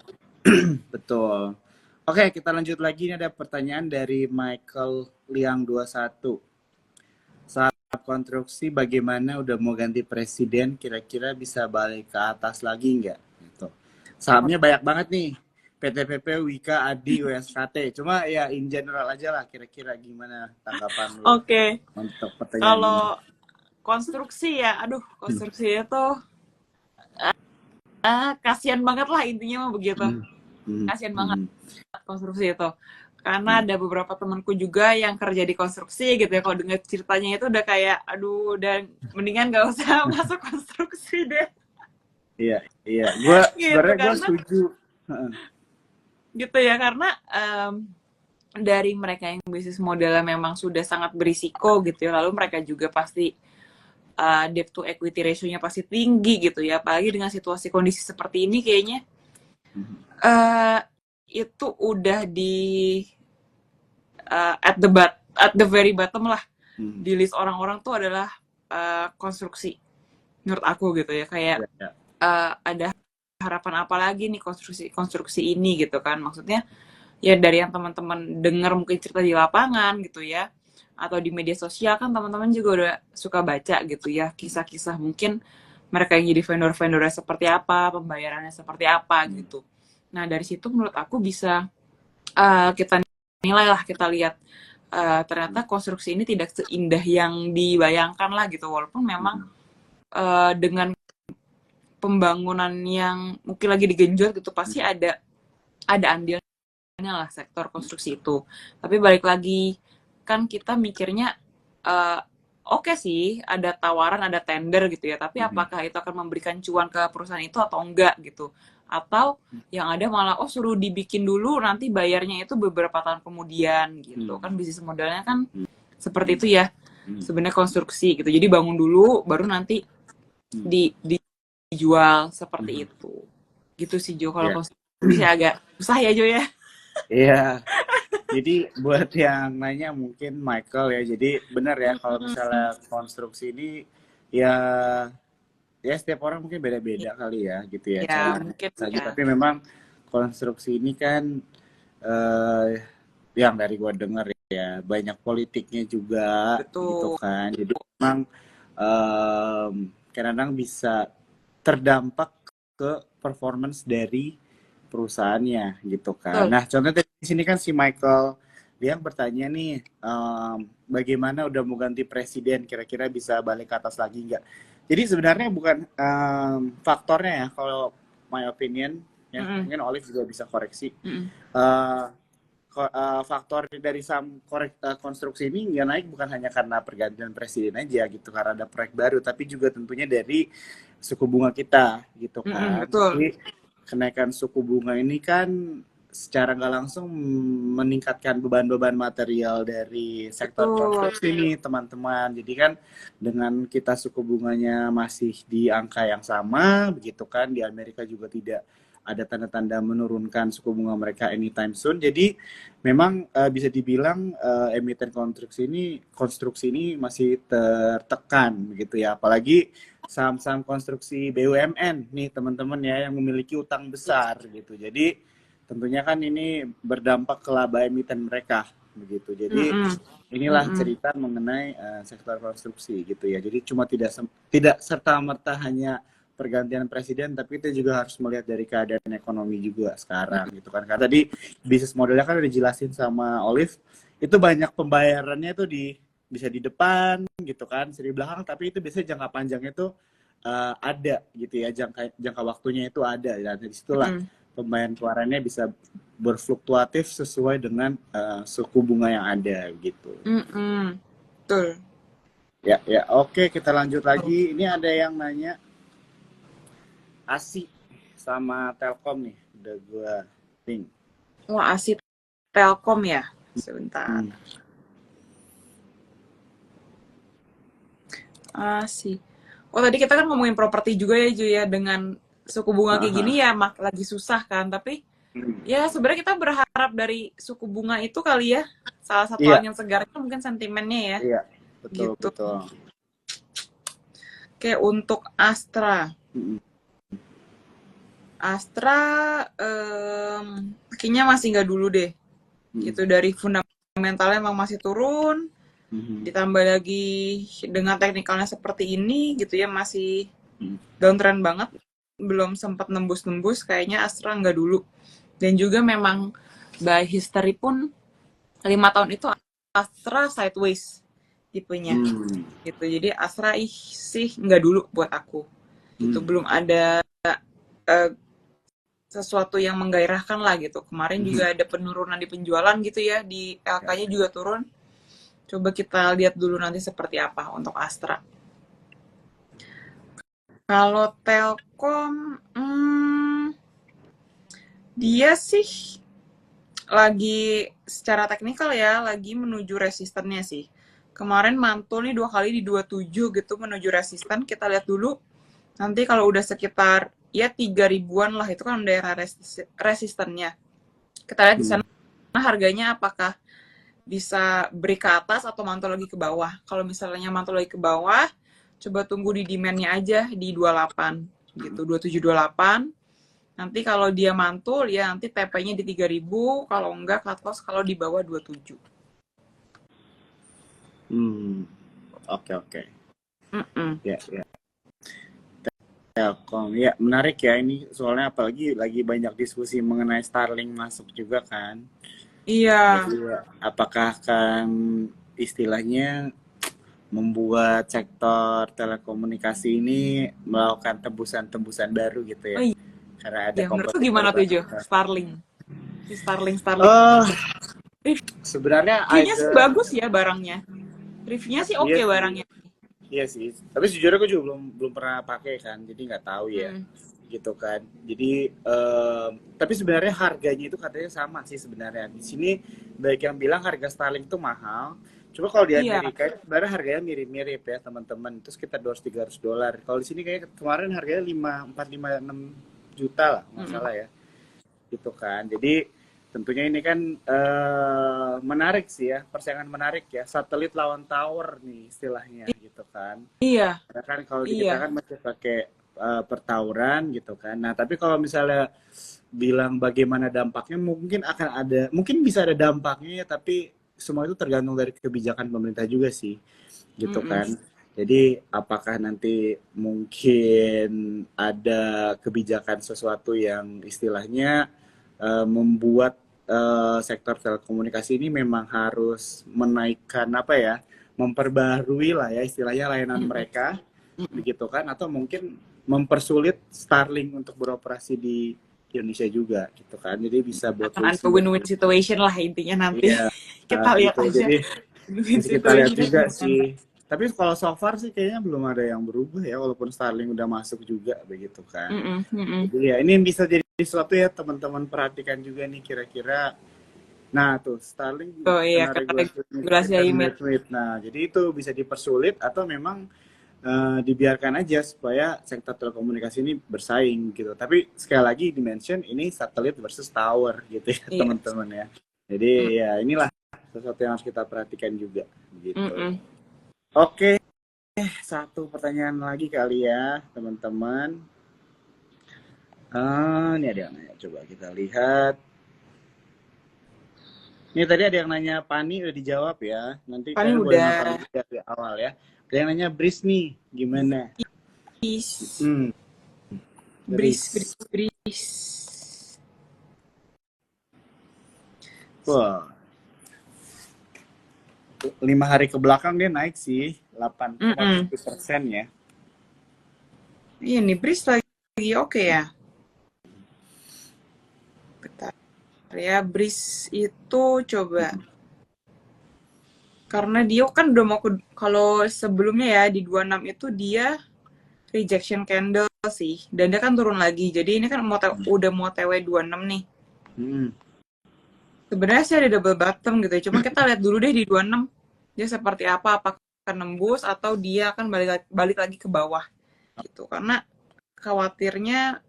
betul. Oke, kita lanjut lagi. Ini ada pertanyaan dari Michael Liang 21. Saat konstruksi bagaimana udah mau ganti presiden, kira-kira bisa balik ke atas lagi nggak? Gitu. Sahamnya banyak banget nih. PTPP, Wika, Adi, USKT. Cuma ya in general aja lah kira-kira gimana tanggapan lu Oke, untuk pertanyaan ini. kalau konstruksi ya, aduh, Hmm. konstruksi itu kasihan banget lah intinya mah begitu. Hmm. Hmm. Kasihan banget Hmm. konstruksi itu. Karena Hmm. ada beberapa temanku juga yang kerja di konstruksi gitu ya. Kalau dengar ceritanya itu udah kayak, aduh, dan mendingan gak usah masuk konstruksi deh. Iya, iya. Gua Gitu, sebenarnya gue karena setuju. gitu ya, karena dari mereka yang bisnis modelnya memang sudah sangat berisiko gitu ya. Lalu mereka juga pasti debt to equity ratio-nya pasti tinggi gitu ya. Apalagi dengan situasi kondisi seperti ini kayaknya uh, itu udah di at the very bottom lah Hmm. di list orang-orang tuh adalah konstruksi menurut aku gitu ya, kayak Ya, ya. ada harapan apa lagi nih konstruksi ini gitu kan, maksudnya ya dari yang teman-teman dengar mungkin cerita di lapangan gitu ya, atau di media sosial kan teman-teman juga udah suka baca gitu ya kisah-kisah mungkin mereka yang jadi vendor-vendornya seperti apa, pembayarannya seperti apa Hmm. gitu. Nah dari situ menurut aku bisa kita nilai lah, kita lihat ternyata konstruksi ini tidak seindah yang dibayangkan lah gitu, walaupun memang Hmm. dengan pembangunan yang mungkin lagi digenjot gitu pasti ada andilnya lah sektor konstruksi itu. Tapi balik lagi kan kita mikirnya uh, oke sih ada tawaran, ada tender gitu ya, tapi Hmm. apakah itu akan memberikan cuan ke perusahaan itu atau enggak gitu, atau yang ada malah oh suruh dibikin dulu nanti bayarnya itu beberapa tahun kemudian gitu Hmm. kan, bisnis modelnya kan seperti Hmm. itu ya Hmm. sebenarnya konstruksi gitu, jadi bangun dulu baru nanti Hmm. dijual seperti Hmm. itu gitu sih Jo. Kalau Ya. konstruksi agak susah ya Jo ya. Iya. Jadi buat yang nanya mungkin Michael ya. Jadi benar ya kalau misalnya konstruksi ini ya ya setiap orang mungkin beda-beda kali ya gitu ya Ya cari mungkin saja. ya, Tapi memang konstruksi ini kan eh, yang dari gua dengar ya banyak politiknya juga gitu betul. kan. Jadi memang kadang-kadang bisa terdampak ke performance dari perusahaannya gitu kan. Betul. Nah, contohnya di sini kan si Michael dia bertanya nih, bagaimana udah mau ganti presiden, kira-kira bisa balik ke atas lagi nggak? Jadi sebenarnya bukan faktornya ya, kalau my opinion ya, Mm-mm. mungkin Olive juga bisa koreksi. Mm-mm. Eh, Faktor dari konstruksi ini nggak naik bukan hanya karena pergantian presiden aja gitu, karena ada proyek baru, tapi juga tentunya dari suku bunga kita gitu Mm-mm. kan. Betul. Jadi kenaikan suku bunga ini kan secara nggak langsung meningkatkan beban-beban material dari sektor Betul. konstruksi ini teman-teman. Jadi kan dengan kita suku bunganya masih di angka yang sama begitu kan, di Amerika juga tidak ada tanda-tanda menurunkan suku bunga mereka anytime soon. Jadi memang bisa dibilang emiten konstruksi ini masih tertekan begitu ya. Apalagi saham-saham konstruksi BUMN nih teman-teman ya yang memiliki utang besar gitu. Jadi tentunya kan ini berdampak ke laba emiten mereka begitu. Jadi Mm-mm. inilah Mm-mm. cerita mengenai sektor konstruksi gitu ya. Jadi cuma tidak serta merta hanya pergantian presiden, tapi itu juga harus melihat dari keadaan ekonomi juga sekarang gitu kan. Karena tadi bisnis modelnya kan udah dijelasin sama Olive, itu banyak pembayarannya tuh di bisa di depan gitu kan, bisa di belakang, tapi itu biasanya jangka panjangnya itu ada gitu ya, jangka jangka waktunya itu ada, dan disitulah Mm-mm. pembayaran keluarannya bisa berfluktuatif sesuai dengan suku bunga yang ada gitu. Mm-mm. Betul. Ya, ya, oke, kita lanjut lagi. Ini ada yang nanya ASI sama Telkom nih, udah gua ping. Wah, asik Telkom ya. Sebentar. Hmm. Asik. Oh, tadi kita kan ngomongin properti juga ya, Ju ya, dengan suku bunga kayak gini Aha. ya lagi susah kan, tapi Hmm. ya sebenarnya kita berharap dari suku bunga itu kali ya. Salah satu Iya, angin segar itu mungkin sentimennya ya, iya, betul, gitu. betul. Kayak untuk Astra. Hmm. Astra kayaknya masih nggak dulu deh. Hmm. Gitu, dari fundamentalnya emang masih turun, Hmm. ditambah lagi dengan teknikalnya seperti ini gitu ya, masih Hmm. downtrend banget, belum sempat nembus-nembus, kayaknya Astra nggak dulu. Dan juga memang by history pun 5 tahun itu Astra sideways tipenya Hmm. gitu. Jadi Astra sih nggak dulu buat aku. Itu Hmm. belum ada eh, sesuatu yang menggairahkan lah gitu. Kemarin Hmm. juga ada penurunan di penjualan gitu ya, di LK-nya juga turun. Coba kita lihat dulu nanti seperti apa untuk Astra. Kalau Telkom, dia sih lagi secara teknikal ya, lagi menuju resistennya sih. Kemarin mantul nih 2 kali di 27 gitu menuju resisten. Kita lihat dulu. Nanti kalau udah sekitar ya 3 ribuan lah, itu kan daerah resistennya. Kita lihat di sana harganya apakah bisa break ke atas atau mantul lagi ke bawah. Kalau misalnya mantul lagi ke bawah, coba tunggu di demand-nya aja di 28 gitu, 27 28. Nanti kalau dia mantul ya nanti TP-nya di 3.000, kalau enggak cut loss kalau di bawah 27. Hmm. Oke, oke. Mm-mm. Ya, ya. Telkom. Ya, menarik ya ini, soalnya apalagi lagi banyak diskusi mengenai Starlink masuk juga kan. Iya, Jadi apakah akan istilahnya membuat sektor telekomunikasi ini melakukan tembusan-tembusan baru gitu oh ya. Karena ada iya, menurut tuh kompetitor gimana tuh Jo? baru. Starlink, si Starlink. Oh, sebenarnya Reviewnya sih ada, bagus ya barangnya. Reviewnya sih iya oke sih. barangnya. Iya sih, tapi sejujurnya gue juga belum pernah pakai kan, jadi nggak tahu ya, Hmm. gitu kan. Jadi, tapi sebenarnya harganya itu katanya sama sih sebenarnya. Di sini baik yang bilang harga Starlink itu mahal. Coba kalau di Iya. Amerika itu sebenarnya harganya mirip-mirip ya teman-teman. Itu sekitar 200-300 dolar. Kalau di sini kayak kemarin harganya 4, 5, 6 juta lah, nggak Mm-mm. salah ya, gitu kan. Jadi tentunya ini kan menarik sih ya, persaingan menarik ya, satelit lawan tower nih istilahnya gitu kan. Iya, Karena kan kalau di kita iya. kan masih pakai pertauran gitu kan. Nah, tapi kalau misalnya bilang bagaimana dampaknya, mungkin akan ada, mungkin bisa ada dampaknya ya, tapi semua itu tergantung dari kebijakan pemerintah juga sih, gitu Mm-mm. kan. Jadi apakah nanti mungkin ada kebijakan sesuatu yang istilahnya membuat sektor telekomunikasi ini memang harus menaikkan apa ya, memperbarui lah ya istilahnya layanan Mm-mm. mereka, Mm-mm. begitu kan, atau mungkin mempersulit Starlink untuk beroperasi di Indonesia juga gitu kan, jadi bisa buat Akan ada selisih. win-win situation lah intinya nanti. Iya, Kita lihat gitu, aja jadi win-win mesti kita lihat situationnya juga gimana. sih, tapi kalau so far sih kayaknya belum ada yang berubah ya, walaupun Starlink udah masuk juga begitu kan. Mm-mm. Mm-mm. Jadi ya ini bisa jadi sesuatu ya teman-teman, perhatikan juga nih kira-kira. Nah tuh Starlink Oh iya, kena karena regulasi regulasi limit. limit. Nah jadi itu bisa dipersulit atau memang dibiarkan aja supaya sektor telekomunikasi ini bersaing gitu. Tapi sekali lagi dimention ini satelit versus tower gitu ya Iya. teman-teman ya. Jadi Mm. ya inilah sesuatu yang harus kita perhatikan juga gitu. Mm-mm. Oke, satu pertanyaan lagi kali ya teman-teman. Ini ada yang nanya, coba kita lihat. Ini tadi ada yang nanya Pani, udah dijawab ya. Nanti Paling kalian boleh nonton udah. lagi dari awal ya. Ada yang nanya Bris nih, gimana? Bris, Hmm, bris, bris, Bris. bris. Wah, 5 hari ke belakang dia naik sih Mm-mm. 8,7% ya. Iya nih, Bris lagi oke ya. Bentar ya, Bris itu coba. Karena dia kan udah mau kalau sebelumnya ya di 26 itu dia rejection candle sih. Dan dia kan turun lagi. Jadi ini kan udah mau TW 26 nih. Hmm. Sebenarnya sih ada double bottom gitu ya. Cuma kita lihat dulu deh di 26 dia seperti apa. Apakah nembus atau dia akan balik lagi ke bawah gitu. Karena khawatirnya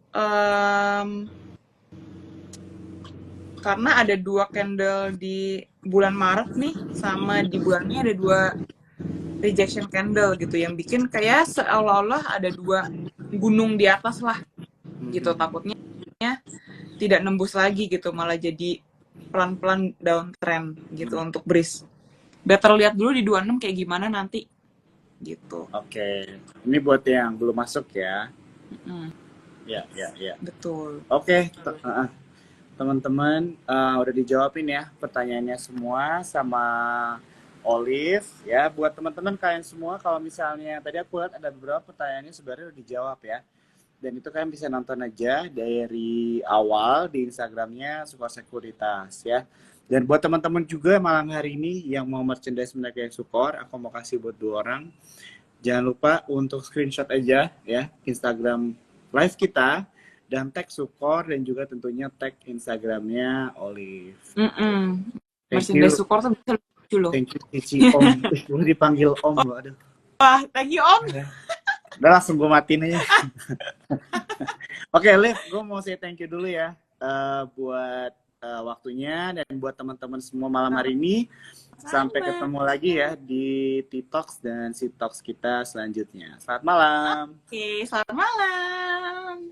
karena ada 2 candle di bulan Maret nih sama di bulannya ada 2 rejection candle gitu yang bikin kayak seolah-olah ada 2 gunung di atas lah gitu. Takutnya tidak nembus lagi gitu, malah jadi pelan-pelan downtrend gitu untuk Bris. Better lihat dulu di 26 kayak gimana nanti gitu. Oke. Ini buat yang belum masuk ya. Mm, Ya, ya, ya. betul. Oke, teman-teman, udah dijawabin ya pertanyaannya semua sama Olive ya. Buat teman-teman kalian semua, kalau misalnya tadi aku lihat ada beberapa pertanyaannya sebenarnya udah dijawab ya. Dan itu kalian bisa nonton aja dari awal di Instagramnya Sukor Sekuritas ya. Dan buat teman-teman juga malam hari ini yang mau merchandise mereka yang Sukor, aku mau kasih buat 2 orang. Jangan lupa untuk screenshot aja ya Instagram live kita dan tag Sukor dan juga tentunya tag Instagramnya Olive. Thank you. Merchandise support tuh bisa lucu loh. Thank you Cici Om. Gue dipanggil Om loh. Aduh. Wah, thank you Om. Udah langsung gue matiin aja. Oke, Liv, gue mau say thank you dulu ya buat waktunya dan buat teman-teman semua malam hari ini. Sampai ketemu lagi ya di T-Talks dan C-Talks kita selanjutnya. Selamat malam. Oke, selamat malam.